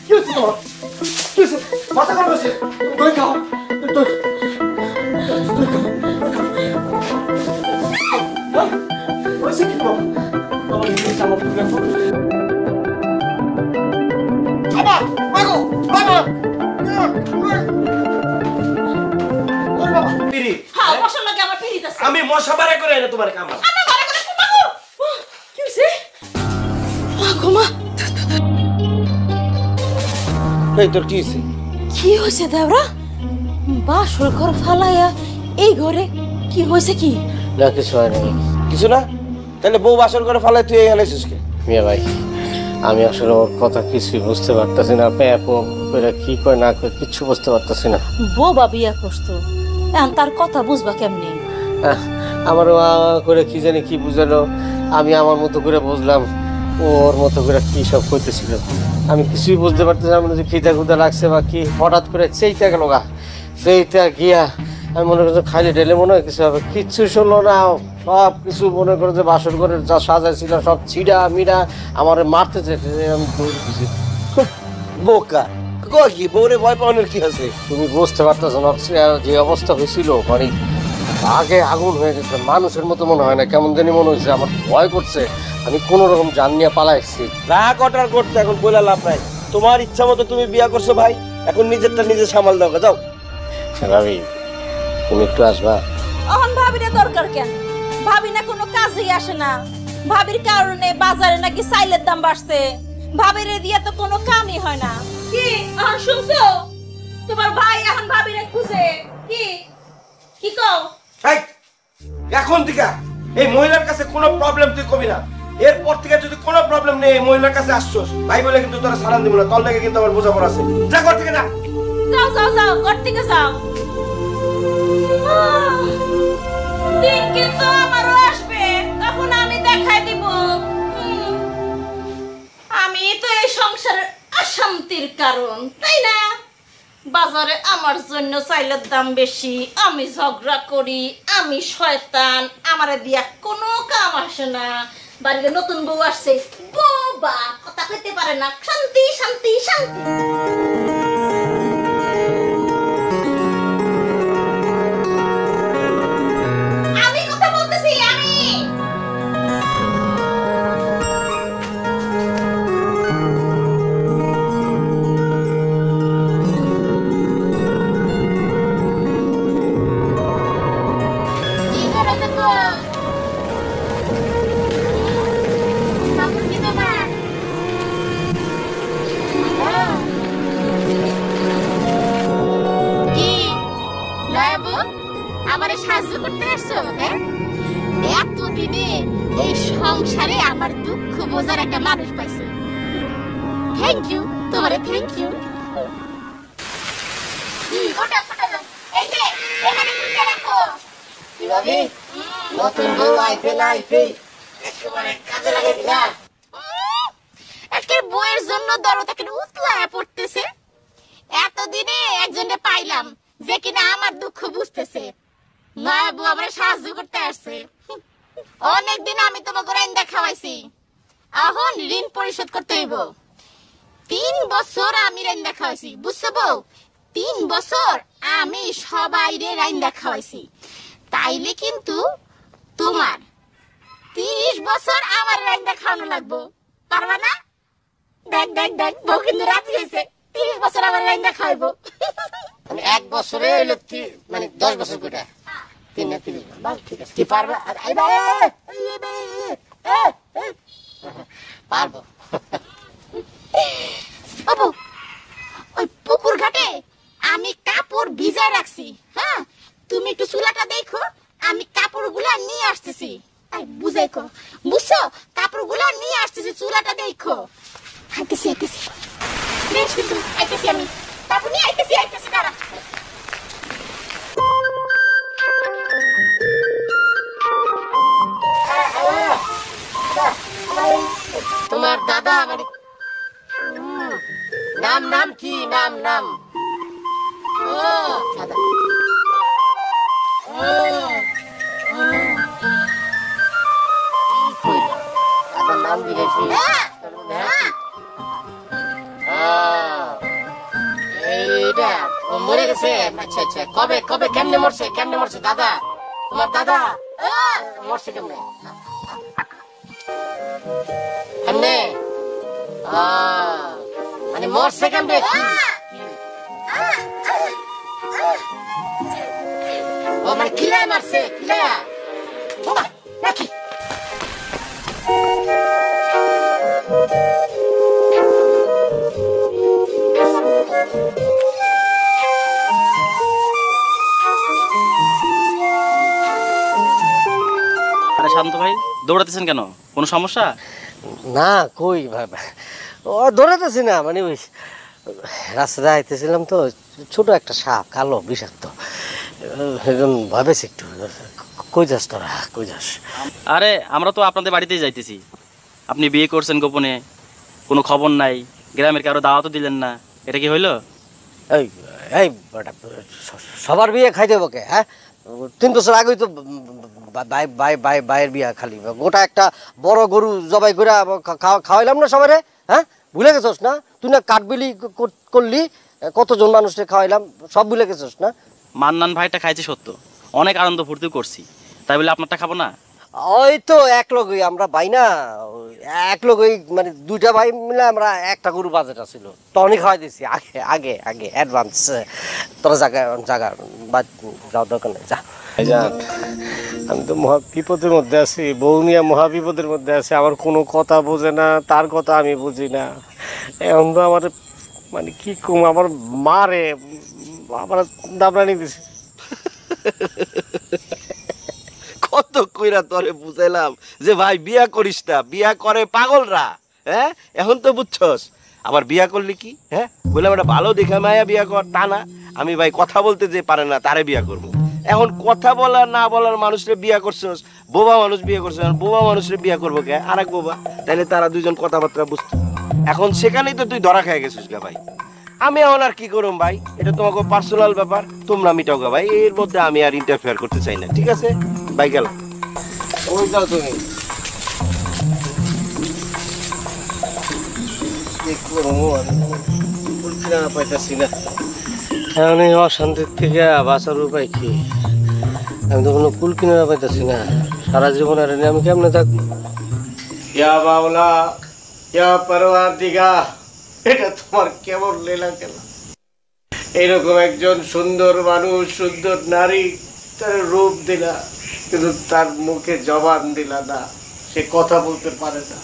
কি হচ্ছে তোমার? কি হচ্ছে? মাথা খারাপ হয়েছে? দই খাও, দই হয়েছে কি তোমার? বাবা জিনিস আমার তুলে রাখো। বাবা, মাগো, বাবা। আমি মশা বাড়াই করে এনে তোমার কাম কি হয়েছে? তোর কি হয়েছে? কি হয়েছে দেবরা? বাসর ঘর ফালাইয়া এই ঘরে কি হয়েছে? কি না কিছু হয় নাই। কিছু না? তাহলে বউ বাসর করে ফালাই তুই এই আনাইছিস কে? মিয়া ভাই, আমি আসলে ওর কথা কিছুই বুঝতে পারতেছি না। কি কয় না কয় কিচ্ছু বুঝতে পারতেছি না। বউ বা বিয়া করতো, এখন তার কথা বুঝবা কেমনি? আমার করে কি জানি কি বুঝালো, আমি আমার মতো করে বুঝলাম, ওর মতো করে কি সব করতেছিল আমি কিছুই বুঝতে পারতেছিলাম না। যে খিদা খুদা লাগছে বা কি, হঠাৎ করে সেইটা গেল গা। সেইটা গিয়া আমি মনে করছি খাইলে ঢেলে মনে হয় কিছু হবে, কিচ্ছু শুনলো না। সব কিছু মনে করে যে বাসর ঘরের যা সাজাইছিল সব ছিড়া মিড়া আমার মারতে চেয়েছে। আমি দৌড়েছি। বোকা কি বউরে ভয় পাওয়ানোর কি আছে? তুমি বুঝতে পারতেছো না যে অবস্থা হয়েছিল, মানে আগে আগুন হয়ে গেছে। মানুষের মতো মনে হয় না, কেমন জানি মনে হয়েছে। আমার ভয় করছে, আমি কোন রকম জান নিয়ে পালাইছি। যা কটার করতে এখন বলে লাভ নাই। তোমার ইচ্ছা মতো তুমি বিয়া করছো ভাই, এখন নিজেরটা নিজে সামাল দাও। যাও ভাবি, তুমি একটু আসবা। এখন ভাবির দরকার কেন? ভাবি না কোনো কাজেই আসে না। ভাবির কারণে বাজারে নাকি চাইলের দাম বাড়ছে। ভাবির দিয়া তো কোনো কামই হয় না। কি এখন শুনছো? তোমার ভাই এখন ভাবিরে খুঁজে। কি কি কও? এখন থেকে এই মহিলার কাছে কোনো প্রবলেম তুই কবি না। এরপর থেকে যদি কোনো প্রবলেম নেই এই মহিলার কাছে আসছোস, ভাই বলে কিন্তু তোরা সালান দিব না। তোর লাগে কিন্তু আমার বোঝাপড়া আছে। যা ঘর থেকে যা। যাও যাও যাও, ঘর থেকে যাও। দিন কিন্তু আমারও আসবে, তখন আমি দেখাই দিব। আমি তো এই সংসারের অশান্তির কারণ, তাই না? বাজারে আমার জন্য চাইলের দাম বেশি, আমি ঝগড়া করি, আমি শয়তান, আমারে দিয়া কোনো কাম আসে না। বাড়িতে নতুন বউ আসছে, বোবা, কথা কইতে পারে না, শান্তি শান্তি শান্তি। আমি কথা বলতেছি, আমি সাহায্য করতে আসছো? এতদিনে এই সংসারে আমার দুঃখ বোঝার একটা মানুষ পাইছো। থ্যাংক ইউ তোমারে, থ্যাংক ইউ। নতুন বউ আইতে না আইতে একেবারে কাজে লাগে না। একটা বউয়ের জন্য দরদাকে উতলায় পড়তেছে। এতদিনে একজনে পাইলাম যে কিনা আমার দুঃখ বুঝতেছে। নয়া বউ আমার সাহায্য করতে আসছে। অনেকদিন আমি তোমাকে রাইন্দা খাওয়াইছি, এখন ঋণ পরিশোধ করতে হইব। 3 বছর আমি রাইন্দা খাওয়াইছি, বুঝছো বউ? 3 বছর আমি সবাইরে রাইন্দা খাওয়াইছি, তাইলে কিন্তু তোমার 30 বছর আমার রাইন্দা খাওয়ানো লাগবো। পারবা না? দেখ দেখ দেখ, বউ কিন্তু রাজি হয়েছে, 30 বছর আমার রাইন্দা খাওয়াইবো। মানে 1 বছরে হইলো মানে 10 বছর করে। কি পারবে? পারবো। বাবু, ওই পুকুর ঘাটে আমি কাপড় ভিজায় রাখছি। হ্যাঁ, তুমি একটু চুলাটা দেখো, আমি কাপড়গুলা নিয়ে আসতেছি। বুঝাইকো, বুঝছো? কাপড়গুলা নিয়ে আসতেছি, চুলাটা দেখো। আইতেছি আইতেছি, আইতেছি আমি, কাপড় নিয়ে আইতেছি আইতেছি। দাঁড়া, তোমার দাদা মানে নাম নাম কি? নাম নাম ও দাদা। দাদার নাম দিয়েছি। মরে গেছে? আচ্ছা আচ্ছা, কবে কবে কেমনে মরছে? কেমনে মরছে দাদা? তোমার দাদা মরছে কেমনে? কেমনে? মানে মরছে কেমনে? ও মানে কিলায় মারছে? কিলায় নাকি? আরে শান্ত ভাই, দৌড়াতেছেন কেন? কোনো সমস্যা? না কই ভাই, ও দৌড়াতেছি না, মানে ওই রাস্তায় আইতেছিলাম তো, ছোট একটা সাপ, কালো বিষাক্ত, সেজন ভাবেছি একটু। কই যাস তোরা, কই যাস? আরে আমরা তো আপনাদের বাড়িতেই যাইতেছি। আপনি বিয়ে করছেন গোপনে, কোনো খবর নাই, গ্রামের কারো দাওয়াতও দিলেন না, এটা কি হইলো? এই এই বেটা, সবার বিয়ে খাইতে বকে? হ্যাঁ, 3 বছর আগেই তো বাইয়ের বিয়া, খালি গোটা একটা বড় গরু জবাই করে খাওয়াইলাম না সবাই। হ্যাঁ, ভুলে গেছস না? তুই না কাঠবিলি করলি, কতজন মানুষকে খাওয়াইলাম, সব ভুলে গেছস না? মান্নান ভাইটা খাইছে সত্য, অনেক আনন্দ ফুর্তি করছি, তাই বলে আপনারটা খাবো না? ওই তো এক লগই আমরা ভাই না, এক লগই, মানে 2টা ভাই মিলে আমরা একটা গরু বাজেট ছিল, টনি খাওয়াই দিছি আগে আগে আগে অ্যাডভান্স। তোরা জায়গা যাওয়ার দরকার নেই, যা। আমি তো মহা বিপদের মধ্যে আছি, বউ নিয়ে মহা বিপদের মধ্যে আছি, আমার কোনো কথা বোঝে না, তার কথা আমি বুঝি না। এখন তো আমার মানে কি কম, আমার মারে আমার দাবরানি দিছে। কত কইরা তোরে বুঝাইলাম যে ভাই বিয়া করিস না, বিয়া করে পাগলরা। হ্যাঁ, এখন তো বুঝছস। আবার বিয়া করলি কি? হ্যাঁ, বললাম একটা ভালো দেখে মায়া বিয়া কর, তা না। আমি ভাই কথা বলতে যে পারে না তারে বিয়া করবো। এখন কথা বলার না বলার মানুষরে বিয়া করছস, বোবা মানুষ বিয়ে করছস, বোবা মানুষরে বিয়া করবো কে? আর এক বোবা, তাইলে তারা দুজন কথাবার্তা বুঝতো। এখন সেখানেই তো তুই ধরা খেয়ে গেছিস গা ভাই। আমি এখন আর কি করুম ভাই, এটা তোমাকে পার্সোনাল ব্যাপার, তোমরা মিটাও গা ভাই, এর মধ্যে আমি আর ইন্টারফেয়ার করতে চাই না, ঠিক আছে ভাই? গেল ওই যাও তুমি, পাইতেছি না, এখন এই অশান্তির থেকে বাঁচার উপায় কি? আমি তো কোনো কুল কিনারা পাইতেছি না, সারা জীবন আর আমি কেমনে থাকবো? ইয়া বাউলা, ইয়া পরওয়ারদিগা, এটা তোমার কেমন লীলা খেলা? এইরকম একজন সুন্দর মানুষ, সুন্দর নারী, তার রূপ দিলা, কিন্তু তার মুখে জবান দিলা না, সে কথা বলতে পারে না।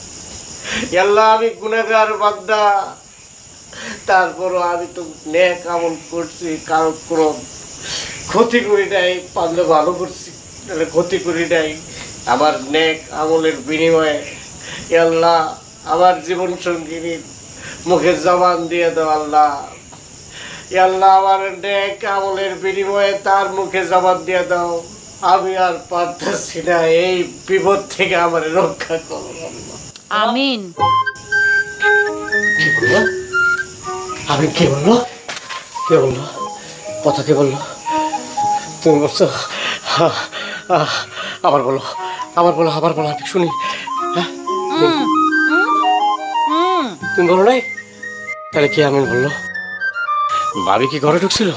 আল্লাহ, আমি গুনাহগার বান্দা, তারপরও আমি তো নেক আমল করছি, কারো কোনো ক্ষতি করি নাই, পারলে ভালো করছি, তাহলে ক্ষতি করি নাই। আমার নেক আমলের বিনিময়ে আল্লাহ আমার জীবন সঙ্গিনী মুখে জবান দিয়ে দাও আল্লাহ। আল্লাহ, আমার নেক আমলের বিনিময়ে তার মুখে জবান দিয়ে দাও। আমি আর পারতেছি না, এই বিপদ থেকে আমার রক্ষা করো আল্লাহ। আমিন। কি বললো? আমি কে বললো? কে বললো? কথা কে বললো? তুমি বলছো? আবার বলো, আবার বলো, আবার বলো, আমি শুনি। তুমি বলো নাই? তাহলে কি আমি বললো? ভাবি কি ঘরে ঢুকছিল?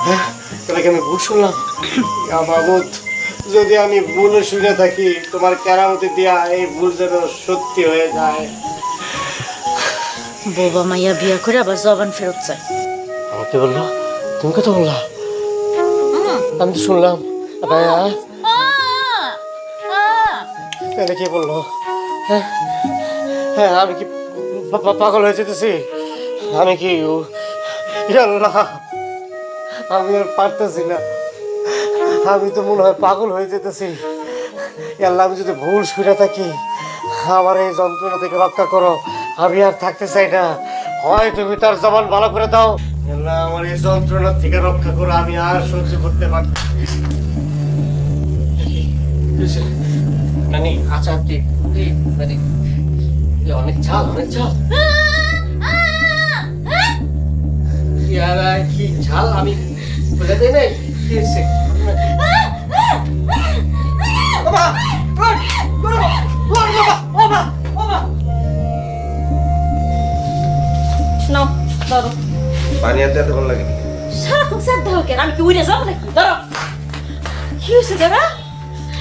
হ্যাঁ, তাহলে কি আমি ভুল শুনলাম? মাহমুদ, যদি আমি ভুল শুনে থাকি, তোমার কেরামতি দিয়া এই ভুল যেন সত্যি হয়ে যায়। বোবা মাইয়া বিয়া করে আবার জবান ফেরত চায়। আমাকে বললো? তুমি কথা বললা? আমি তো শুনলাম। ভাইয়া, তাহলে কি বললো? হ্যাঁ হ্যাঁ, আমি কি পাগল হয়ে যেতেছি? আমি কি আল্লাহ, আমি আর পারতেছি না, আমি তো মনে হয় পাগল হয়ে যেতেছি। আল্লাহ, আমি যদি ভুল শুনে থাকি, আমার এই যন্ত্রণা থেকে রক্ষা করো, আমি আর থাকতে চাই না। হয় তুমি তার জবান ভালো করে দাও, আল্লাহ আমার এই যন্ত্রণা থেকে রক্ষা করো, আমি আর সহ্য করতে পারছি নানি। আচ্ছা, মানে অনেক ঝাল, অনেক ঝাল, কি ঝাল আমি বলে দেই নাই? কি হয়েছে? পানি আনতে এত ভালো লাগে? সারাক্ষণ স্যার দাও কেন? আমি কি উড়ে যাবো নাকি? ধরো। কি হয়েছে দাদা?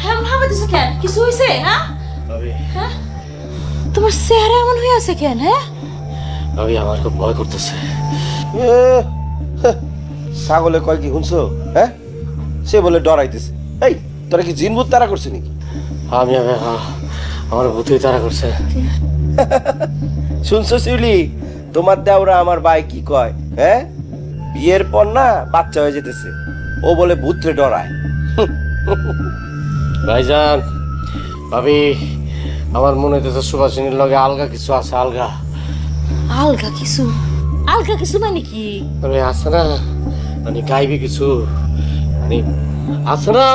এমন হামাইতেছো কেন? কিছু হয়েছে? হ্যাঁ হ্যাঁ, তোমার চেহারা এমন হয়ে আছে কেন? হ্যাঁ ভাবি আমার খুব ভয় করতেছে। ছাগলে কয় কি শুনছো? হ্যাঁ, সে বলে ডরাইতেছে। এই তোরা কি জিন ভূত তারা করছে নাকি? আমার ভূতই তারা করছে। শুনছো শিউলি, তোমার দেওরা আমার ভাই কি কয়? হ্যাঁ, বিয়ের পর না বাচ্চা হয়ে যেতেছে, ও বলে ভূতরে ডরায়। ভাইজান, ভাবি, আমার মনে হইতেছে সুভাষিনীর লগে আলগা কিছু আছে। আলগা আলগা কিছু? আলগা কিছু মানে কি? মানে আছে না, মানে গাইবি কিছু, মানে আছে না।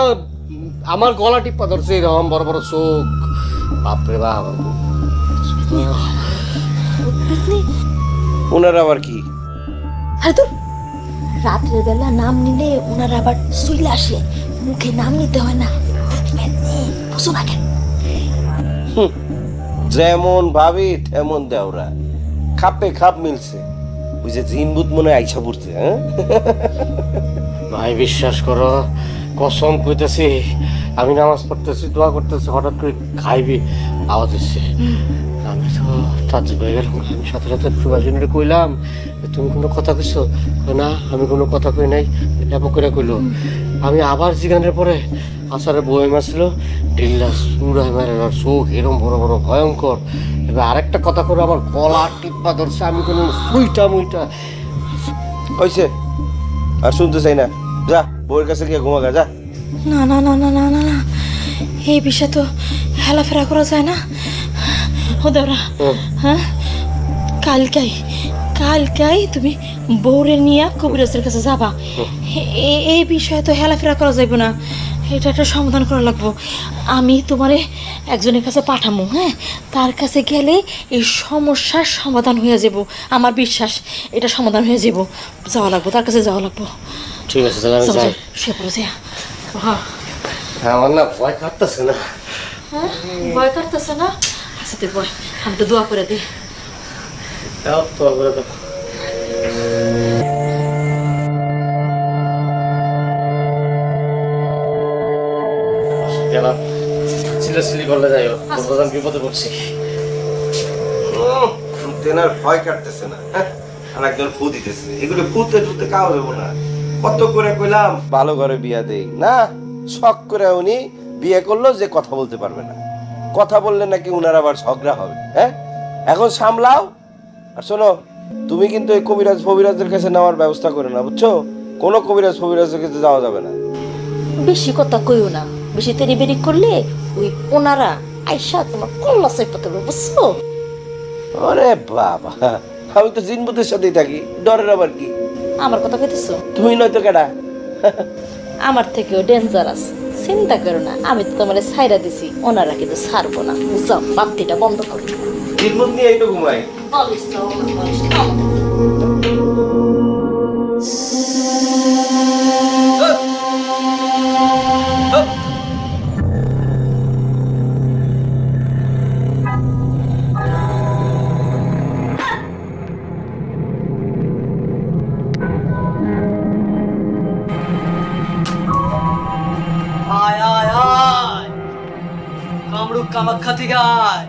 আমার গলা টিপা ধরছে এরকম বড় বড় চোখ। বাপরে বাপ। ওনারা আবার কি? আরে তো রাত্রের বেলা নাম নিলে ওনারা আবার চলে আসে, মুখে নাম নিতে হয় না। বুঝো না কেন? যেমন ভাবি তেমন দেওরা, খাপে খাপ মিলছে। ওই যে জিন ভূত মনে হয় আইসা পড়ছে। হ্যাঁ ভাই বিশ্বাস করো, কসম কইতেছি, আমি নামাজ পড়তেছি, দোয়া করতেছি, হঠাৎ করে খাইবি আওয়াজ হচ্ছে। আমি তো তাজ্জব হয়ে গেলাম। আমি সাথে সাথে সুভাষিনীরে কইলাম, তুমি কোনো কথা কইছো? না, আমি কোনো কথা কই নাই। লেপা করে কইলো। আমি আবার জিগানের পরে আচারে বই মাছিল, ঢিল্লা চুড়াই মারে, চোখ এরম বড় বড় ভয়ঙ্কর। এবার আরেকটা কথা করে আমার গলা টিপা ধরছে। আমি কোনো সুইটা মুইটা হয়েছে, আর শুনতে চাই না। যা বউয়ের কাছে গিয়ে ঘুমাগা যা। না না না না না না না, এই বিষয়ে তো হেলাফেরা করা যায় না। ও দেওরা, হ্যাঁ, কালকাই তুমি বউরে নিয়ে কবিরাজের কাছে যাবা। এই বিষয়ে তো হেলাফেরা করা যাইব না, এটা একটা সমাধান করা লাগবো। আমি তোমারে একজনের কাছে পাঠামো। হ্যাঁ, তার কাছে গেলে এই সমস্যার সমাধান হয়ে যাব। আমার বিশ্বাস এটা সমাধান হয়ে যাব। যাওয়া লাগবো, তার কাছে যাওয়া লাগবো। ঠিক আছে, তাহলে আমি যাই। শুয়ে পড়ো যা। আমার না ভয় কাটতেছে না। হ্যাঁ, ভয় কাটতেছে না? আচ্ছা তুই বয়, আমি তো দোয়া করে দিই। দাও তো করে দাও। চিল্লাচিল্লি করলে যাই হোক, প্রধান বিপদে পড়ছি। তেনার ভয় কাটতেছে না, আর একজন ফু দিতেছে। এগুলো ফুতে টুতে কাও হইব না। কত করে কইলাম ভালো ঘরে বিয়া দেই না, শখ করে উনি বিয়ে করলো যে কথা বলতে পারবে না। কথা বললে নাকি উনার আবার ঝগড়া হবে। হ্যাঁ, এখন সামলাও। আর শোনো, তুমি কিন্তু এই কবিরাজ ফবিরাজের কাছে নেওয়ার ব্যবস্থা করে না, বুঝছো? কোনো কবিরাজ ফবিরাজের কাছে যাওয়া যাবে না। বেশি কথা কইও না, বেশি তেরি বেরি করলে ওই ওনারা আইসা তোমার কল্লা চাইপা দেবো, বুঝছো? আরে বাবা, আমি তো জিনবুতের সাথেই থাকি, ডরের আবার কি? আমার কথা কইতেছো? তুমি নয়তো কেডা? আমার থেকেও ডেঞ্জারাস। চিন্তা করো না, আমি তো তোমার ছাইরা দিছি, ওনারা কিন্তু ছাড়বো না। যাও, বাপ্তিটা বন্ধ করো। জিনবুত নিয়ে একটু ঘুমাই। আয় আয় আয়, কামরূপ কামাখ্যা থেকে আয়,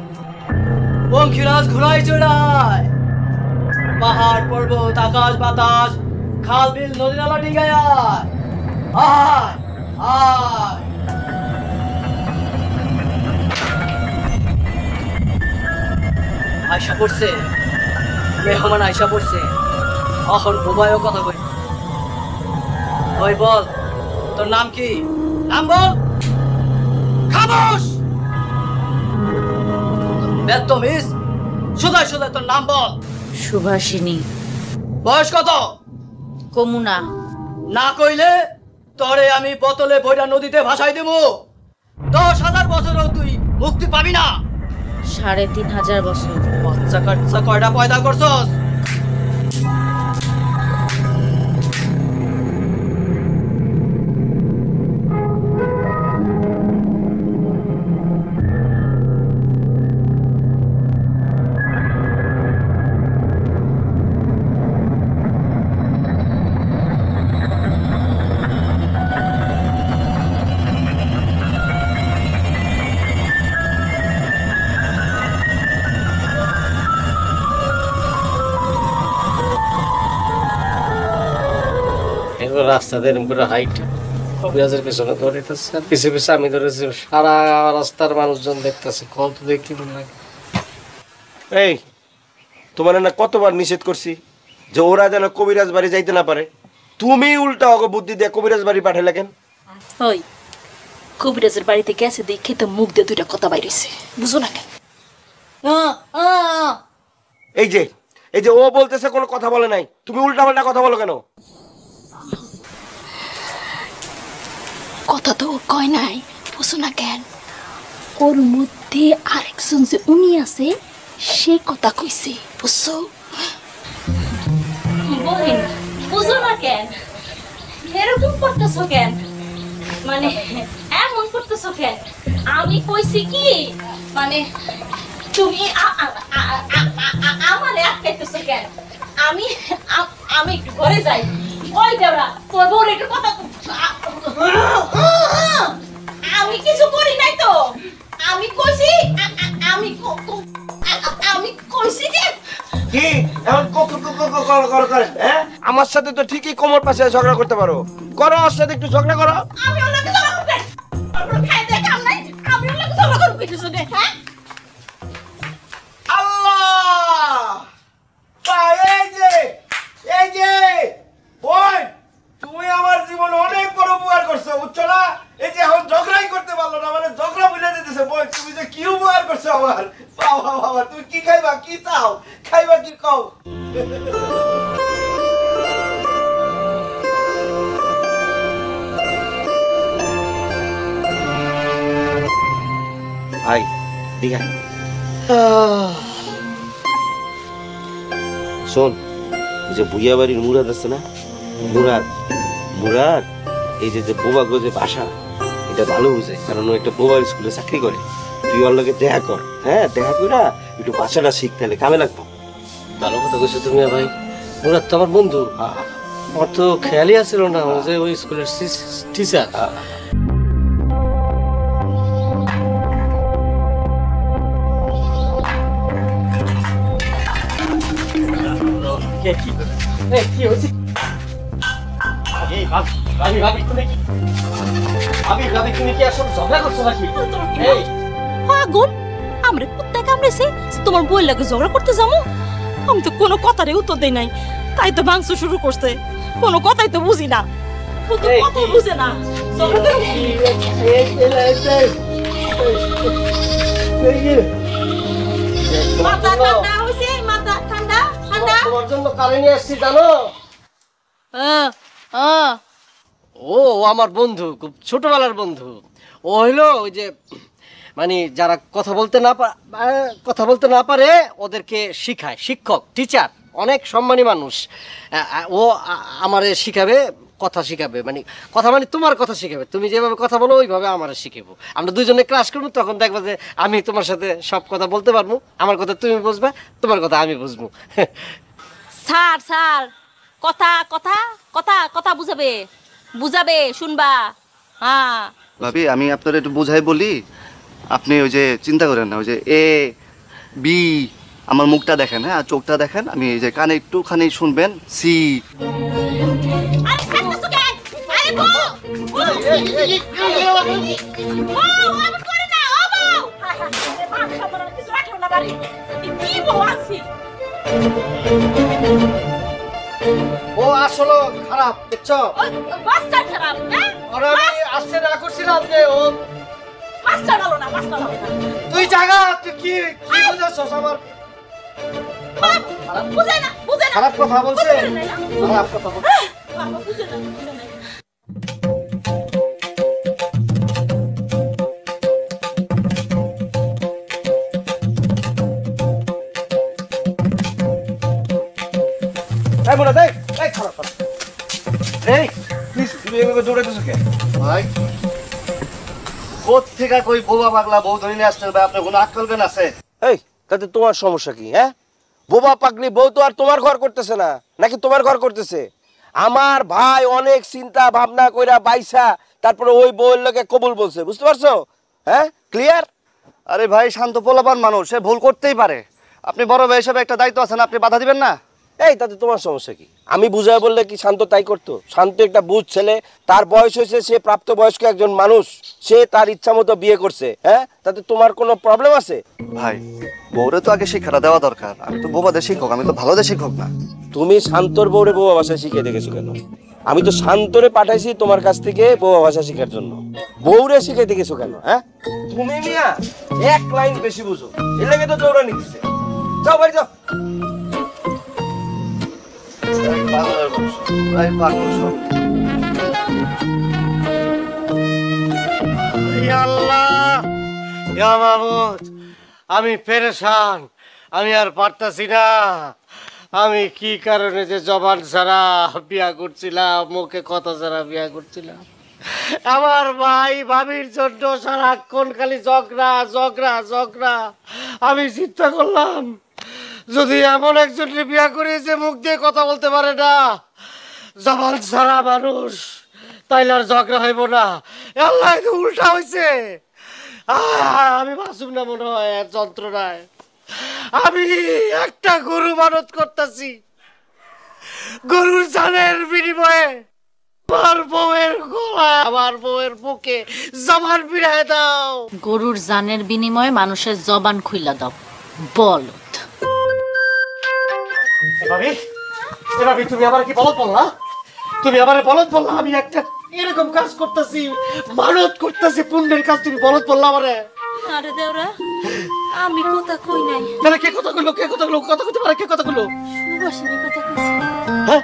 বঙ্কিরাজ ঘোড়ায় চড়ায়, পাহাড় পর্বত আকাশ বাতাস খাল বিল নদী নালা ডিঙ্গায় আয় আয় আয়। আয়সা পড়ছে মেহমান, আয়সা পড়ছে। এখন বোবায়ও কথা কই। ওই বল, তোর নাম কি? নাম বল। খামোশ, বেত্তমিস, সোজায় সোজায় তোর নাম বল। সুভাষিনী। বয়স কত? কমুনা। না কইলে তরে আমি বোতলে বইটা নদীতে ভাসাই দেব। 10,000 বছরও তুই মুক্তি পাবি না। 3,500 বছর। বাচ্চা কাচ্চা কয়টা পয়দা করছস? রাস্তাতে এরকম করে হাইট কবিরাজের পেছনে ধরেতেছে, পিছে পিছে আমি ধরেছি, সারা রাস্তার মানুষজন দেখতেছে, কত দেখতে লাগে। এই তোমার না কতবার নিষেধ করছি যে ওরা যেন কবিরাজ বাড়ি যাইতে না পারে, তুমি উল্টা ওকে বুদ্ধি দিয়ে কবিরাজ বাড়ি পাঠাইলে কেন? ওই কবিরাজের বাড়িতে গেছে দেখে তো মুখ দিয়ে দুইটা কথা বাইরেছে, বুঝো না কেন? এই যে ও বলতেছে কোনো কথা বলে নাই, তুমি উল্টা পাল্টা কথা বলো কেন? কথা তো ও কয় নাই, বুঝো না কেন? ওর মধ্যে আরেকজন যে উনি আছে সে কথা কইছে, বুঝছো? বলেন বুঝো না কেন? এরকম করতেছো কেন? মানে এমন করতেছো কেন? আমি কইছি কি মানে তুমি আমারে আটকাইতেছো কেন? আমি একটু ঘরে যাই। ওই দেওরা তোর বউর একটু কথা, আমি কিছু করি নাই তো। আমি কইছি আমি কইছি যে কি এখন করেন? হ্যাঁ, আমার সাথে তো ঠিকই কোমর পাশে ঝগড়া করতে পারো, করো ওর সাথে একটু ঝগড়া করো। আমি ওর লাগে ঝগড়া করতে খাই দে কাম নাই, আমি ওর লাগে ঝগড়া করব কিছু নেই। হ্যাঁ আল্লাহ, এই যে বোন, তুমি আমার জীবনে অনেক বড় উপকার করছো, বুঝছো না? এই যে এখন ঝগড়াই করতে পারলো না, মানে ঝগড়া বুঝে যেতেছে। বোন, তুমি যে কি উপকার করছো আমার, বাবা বাবা, তুমি কি খাইবা, কি চাও, খাইবা কি কও? ভাই দিঘা শোন, যে ভুইয়া বাড়ির মুরাদ আছে না, মুরাদ এই যে বোবা যে বাসা, এটা ভালো বুঝে, কারণ ও একটা বোবার স্কুলে চাকরি করে। তুই ওর লগে দেখা কর, হ্যাঁ, দেখা কইরা একটু ভাষাটা শিখতে হলে কামে লাগবো। ভালো কথা কইছো তুমি ভাই, ওরা তো আমার বন্ধু, আমার তো খেয়ালই আসছিল না ও যে ওই স্কুলের টিচার। পাগল, আমরা কুত্তা কামড়েছে, তোমার বই লাগে ঝগড়া করতে যাবো? আমি তো কোনো কথারই উত্তর দেই নাই, তাই তো ভাঙচুর শুরু করছে। কোনো কথাই তো বুঝি না, কথা বুঝে না। মাথা ঠান্ডা হইছে, মাথা ঠান্ডা ঠান্ডা। তোমার জন্য কারে নিয়ে আসছি জানো? ও আমার বন্ধু, খুব ছোটবেলার বন্ধু। ও হইলো ওই যে মানে যারা কথা বলতে না পারে ওদেরকে শিখায়, শিক্ষক, টিচার, অনেক সম্মানী মানুষ। ও আমারে শিখাবে, কথা শিখাবে, মানে কথা মানে তোমার কথা শিখাবে, তুমি যেভাবে কথা বলো ওইভাবে আমার শিখাবো। আমরা দুজনে ক্লাস করবো, তখন দেখবো যে আমি তোমার সাথে সব কথা বলতে পারবো, আমার কথা তুমি বুঝবে, তোমার কথা আমি বুঝবো। স্যার স্যার, কথা কথা কথা কথা বুঝাবে শুনবা। হ্যাঁ ভাবি, আমি আপনার একটু বুঝাই বলি, আপনি ওই যে চিন্তা করেন না, ওই যে এ বি, আমার মুখটা দেখেন, হ্যাঁ, চোখটা দেখেন, আমি এই যে কানে একটুখানি শুনবেন, সি। আরে খাচ্ছস কেন? আরে বউ বউ করে না, ও বউ। আরে বাপ সবার কিছু রাখলো না বাড়ি, কি বউ আছে? ও আসলে খারাপ, বুঝছো? মাস্টার খারাপ, হ্যাঁ? আর আমি আসতে না করছিলাম যে ও মাস্টার ভালো না, মাস্টার ভালো না। তুই জায়গা, তুই কি বুঝাচ্ছস আমার? বুঝে না খারাপ কথা বলছে, খারাপ কথা বলছে। বুঝে না। এই মুরাদ, এই খারাপ কথা। এই প্লিজ, তুমি এভাবে দৌড়াইতেছো কেন? ভাই, কোত্থেকে কই বোবা পাগলা বউ ধরে নিয়ে আসছেন ভাই? আপনার কোনো আক্কেল জ্ঞান আছে? এই তাতে তোমার সমস্যা কি? হ্যাঁ, বোবা পাগলি বউ তো আর তোমার ঘর করতেছে না, নাকি তোমার ঘর করতেছে? আমার ভাই অনেক চিন্তা ভাবনা কইরা বাইসা তারপরে ওই বউয়ের লোকে কবুল বলছে, বুঝতে পারছো? হ্যাঁ, ক্লিয়ার? আরে ভাই, শান্ত পোলাপান মানুষ, সে ভুল করতেই পারে। আপনি বড় ভাই হিসেবে একটা দায়িত্ব আছেন, আপনি বাধা দিবেন না? এই তাতে তোমার সমস্যা কি? আমি বুঝায় বললে কি শান্ত তাই করতো? শান্ত একটা বুঝ ছেলে, তার বয়স হয়েছে, সে প্রাপ্তবয়স্ক একজন মানুষ, সে তার ইচ্ছা মতো বিয়ে করছে। হ্যাঁ, তাতে তোমার কোনো প্রবলেম আছে? ভাই বউরে তো আগে শিক্ষাটা দেওয়া দরকার। আমি তো বোবাদের শিক্ষক, আমি তো ভালোদের শিক্ষক না। তুমি শান্তর বউরে বউয়া ভাষা শিখিয়ে দেখেছো কেন? আমি তো শান্তরে পাঠাইছি তোমার কাছ থেকে বউয়া ভাষা শেখার জন্য, বউরে শিখিয়ে দেখেছো কেন? হ্যাঁ, তুমি মিয়া এক লাইন বেশি বুঝো, এর লাগে তো দৌড়ানি দিছে। যাও বাড়ি যাও। আমি পেরেশান, আমি আর পারতাছি না। আমি কি কারণে যে জবান ছাড়া বিয়া করছিলাম, মুখে কথা ছাড়া বিয়া করছিলাম। আমার ভাই ভাবির জন্য সারাক্ষণ খালি ঝগড়া ঝগড়া ঝগড়া। আমি চিন্তা করলাম, যদি এমন একজনকে বিয়া করে যে মুখ দিয়ে কথা বলতে পারে না, জবান ছাড়া মানুষ, তাইলে আর ঝগড়া হইব না। আল্লাহ, উল্টা হয়েছে। আমি বাঁচুম না মনে হয় এর যন্ত্রণায়। আমি একটা গরু মানত করতেছি, গরুর জানের বিনিময়ে আমার বউয়ের গলা, আমার বউয়ের বুকে জবান বিড়ায় দাও। গরুর জানের বিনিময়ে মানুষের জবান খুইলা দাও, বলদ। এভাবে তুমি আবার কি বলদ বললা? তুমি আবার বলদ বললা? আমি একটা এরকম কাজ করতেছি, মানত করতেছি, পুণ্যের কাজ, তুমি বলদ বললা আমারে? আরে দেওরা, আমি কথা কই নাই। তাহলে কে কথা কইলো? কে কথা কইলো? কথা কইতে পারে কে কথা কইলো? সুবাসিনী কথা কইছে। হ্যাঁ,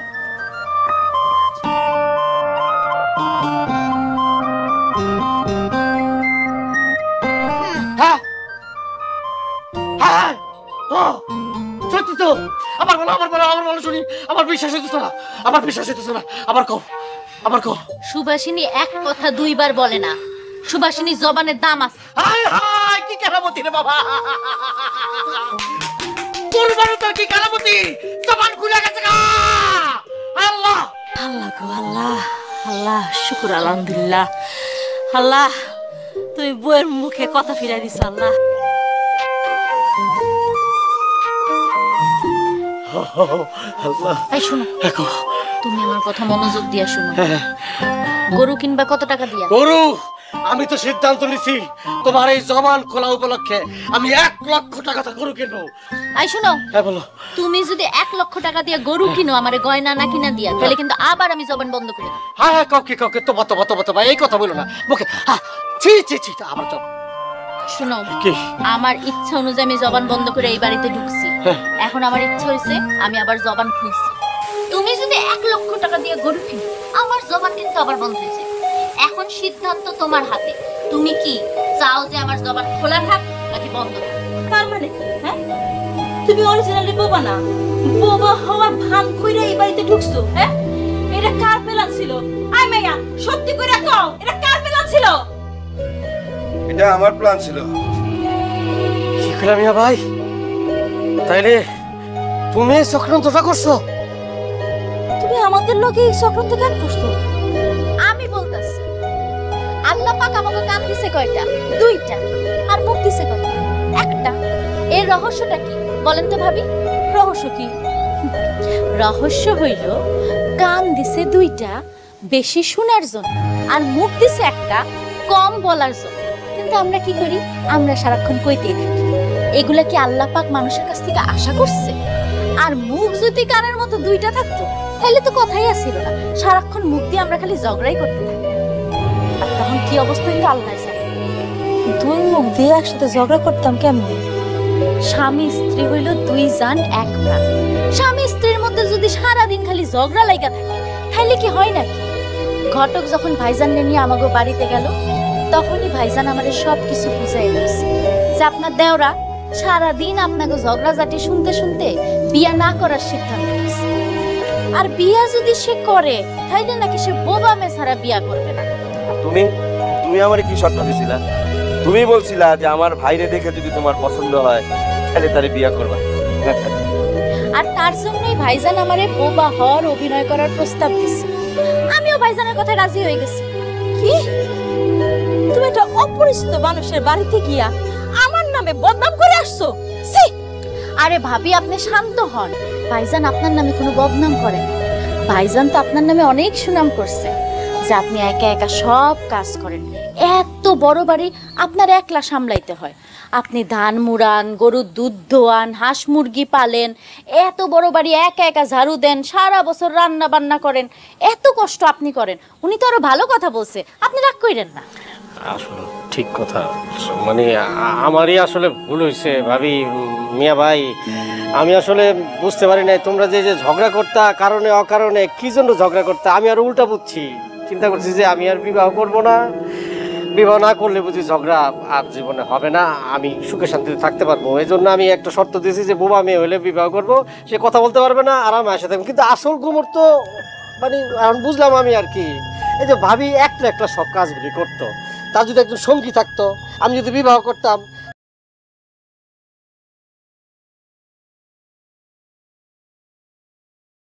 হ্যাঁ, হ্যাঁ, সত্যি তো। আবার বলো, আবার বলো, আবার বলো শুনি। আমার বিশ্বাস হইতেছে না, আমার বিশ্বাস হইতেছে না। আবার কও, আবার কও। সুবাসিনী এক কথা দুইবার বলে না, সুবাসিনী জবানের দাম আছে। হায় হায়, কি কেরামতি রে বাবা! কুরবানি তোর কি কেরামতি! জবান খুলে গেছে গা! আল্লাহ, আল্লাহ গো আল্লাহ, আল্লাহ শুকুর, আলহামদুলিল্লাহ। আল্লাহ, তুই বউয়ের মুখে কথা ফিরাই দিছ। আল্লাহ, এই শোনো, তুমি আমার কথা মনোযোগ দিয়া শোনো। গরু কিনবা কত টাকা দিয়া? গরু আমি তো সিদ্ধান্ত নিছি, তোমার এই জবান খোলা উপলক্ষে আমি 1 লক্ষ টাকা গরু কিনবো। এই শোনো, হ্যাঁ বলো। তুমি যদি 1 লক্ষ টাকা দিয়ে গরু কিনো আমারে গয়না না কিনা দিয়া, তাহলে কিন্তু আবার আমি জবান বন্ধ করে দেব। হ্যাঁ হ্যাঁ, কাউকে কাউকে তোবা তোবা তোবা তোবা এই কথা বলো না মুখে। ছি ছি ছি, আবার যাও। শোনো, কি? আমার ইচ্ছা অনুযায়ী আমি জবান বন্ধ করে এই বাড়িতে ঢুকছি। এখন আমার ইচ্ছা হয়েছে, আমি আবার জবান খুলছি। তুমি যদি 1 লক্ষ টাকা দিয়ে গরু কিনো, আমার জবান কিন্তু আবার বন্ধ হয়েছে। এখন সিদ্ধান্ত তোমার হাতে। তুমি কি চাও যে আমার জবান খোলা থাক নাকি বন্ধ থাক? তার মানে কি? হ্যাঁ, তুমি অরিজিনালি বোবা না, বোবা হওয়ার ভান কইরা এই বাড়িতে ঢুকছো। হ্যাঁ, এটা কার প্ল্যান ছিল? আই মাইয়া, সত্যি কইরা কও, এটা কার প্ল্যান ছিল? এটা আমার প্ল্যান ছিল। কি কইলা মিয়া ভাই? তাইলে তুমি চক্রান্তটা করছো? তুমি আমাদের লোকে এই চক্রান্ত কেন করছো? আমি বলতাছি, আল্লাহ পাক আমাকে কান দিছে কয়টা? 2টা। আর মুখ দিছে কয়টা? 1টা। এর রহস্যটা কি বলেন তো ভাবি? রহস্য কি? রহস্য হইল, কান দিছে 2টা বেশি শোনার জন্য, আর মুখ দিছে 1টা কম বলার জন্য। কিন্তু আমরা কি করি? আমরা সারাক্ষণ কইতেই থাকি। এগুলা কি আল্লাহ পাক মানুষের কাছ থেকে আশা করছে? আর মুখ যদি কানের মতো 2টা থাকতো, তাহলে তো কথাই আসছিল না। সারাক্ষণ মুখ দিয়ে আমরা খালি ঝগড়াই করতে থাকি। আর তখন কি অবস্থা হইতো আল্লাহ জানে। 2 মুখ দিয়ে একসাথে ঝগড়া করতাম কেমনে? স্বামী স্ত্রী হইল 2 জান 1 প্রাণ। স্বামী স্ত্রীর মধ্যে যদি সারাদিন খালি ঝগড়া লাগা থাকে, তাহলে কি হয় নাকি? ঘটক যখন ভাইজানকে নিয়ে আমাগো বাড়িতে গেল, তখনই ভাইজান আমাদের সবকিছু বুঝাই দিয়েছে যে আপনার দেওরা সারাদিন আপনাকে ঝগড়াঝাটি শুনতে শুনতে বিয়া না করার সিদ্ধান্ত নিয়েছে। আর বিয়া যদি সে করে, তাইলে নাকি সে বোবা মেয়ে ছাড়া বিয়া করবে না। তুমি তুমি আমারে কি শর্ত দিছিলা? তুমি বলছিলা যে আমার ভাইরে দেখে যদি তোমার পছন্দ হয় তাহলে তারে বিয়া করবা। আর তার জন্যই ভাইজান আমারে বোবা হওয়ার অভিনয় করার প্রস্তাব দিচ্ছে। আমিও ভাইজানের কথা রাজি হয়ে গেছি। কি? তুমি একটা অপরিচিত মানুষের বাড়িতে গিয়া আমার নামে বদনাম করে আসছো? ছি! আরে ভাবি আপনি শান্ত হন, ভাইজান আপনার নামে কোনো বদনাম করে না। ভাইজান তো আপনার নামে অনেক সুনাম করছে যে আপনি একা একা সব কাজ করেন। এত বড় বাড়ি আপনার একলা সামলাইতে হয়, আপনি ধান মুড়ান, গরুর দুধ দোয়ান, হাঁস মুরগি পালেন, এত বড় বাড়ি একা একা ঝাড়ু দেন, সারা বছর রান্না বান্না করেন, এত কষ্ট আপনি করেন। উনি তো আরো ভালো কথা বলছে, আপনি রাগ করেন না। আসলে ঠিক কথা, মানে আমারই আসলে ভুল হয়েছে ভাবি। মিয়া ভাই, আমি আসলে বুঝতে পারি নাই তোমরা যে যে ঝগড়া করতা কারণে অকারণে, কি জন্য ঝগড়া করতা। আমি আর উল্টা বুঝছি, চিন্তা করছি যে আমি আর বিবাহ করব না, বিবাহ না করলে বুঝি ঝগড়া আর জীবনে হবে না, আমি সুখে শান্তিতে থাকতে পারবো। এই জন্য আমি একটা শর্ত দিয়েছি যে বোবা মেয়ে হলে বিবাহ করব, সে কথা বলতে পারবে না আর আমি আসে থাকবো। কিন্তু আসল গুমর তো মানে এখন বুঝলাম আমি আর কি, এই যে ভাবি একলা একলা সব কাজগুলি করতো, তার যদি একজন সঙ্গী থাকতো, আমি যদি বিবাহ করতাম